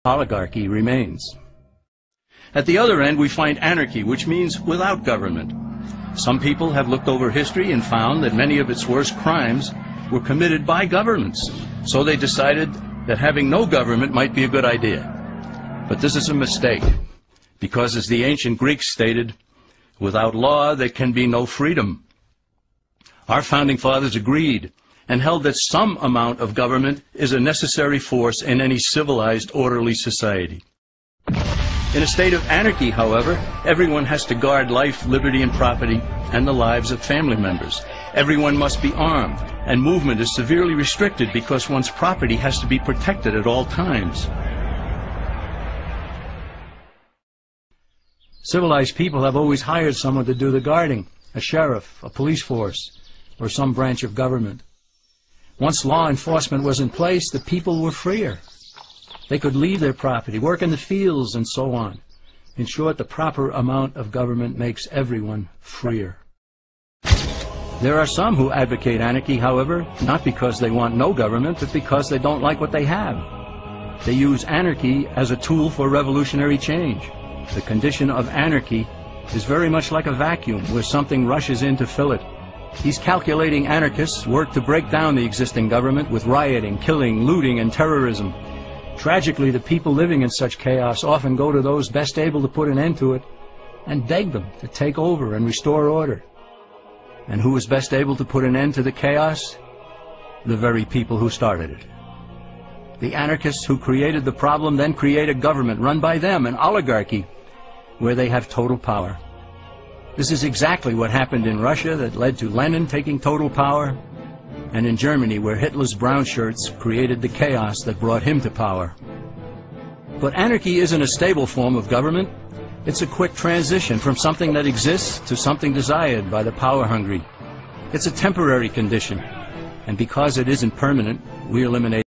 oligarchy remains. At the other end, we find anarchy, which means without government. Some people have looked over history and found that many of its worst crimes were committed by governments. So they decided that having no government might be a good idea. But this is a mistake, because as the ancient Greeks stated, without law there can be no freedom. Our founding fathers agreed and held that some amount of government is a necessary force in any civilized, orderly society. In a state of anarchy, however, everyone has to guard life, liberty, and property, and the lives of family members. Everyone must be armed, and movement is severely restricted because one's property has to be protected at all times. Civilized people have always hired someone to do the guarding, a sheriff, a police force, or some branch of government. Once law enforcement was in place, the people were freer. They could leave their property, work in the fields, and so on. In short, the proper amount of government makes everyone freer. There are some who advocate anarchy, however, not because they want no government, but because they don't like what they have. They use anarchy as a tool for revolutionary change. The condition of anarchy is very much like a vacuum where something rushes in to fill it. These calculating anarchists work to break down the existing government with rioting, killing, looting, and terrorism. Tragically, the people living in such chaos often go to those best able to put an end to it and beg them to take over and restore order. And who is best able to put an end to the chaos? The very people who started it. The anarchists who created the problem then create a government run by them, an oligarchy, where they have total power. This is exactly what happened in Russia that led to Lenin taking total power, and in Germany, where Hitler's brown shirts created the chaos that brought him to power. But anarchy isn't a stable form of government. It's a quick transition from something that exists to something desired by the power-hungry. It's a temporary condition, and because it isn't permanent, we eliminate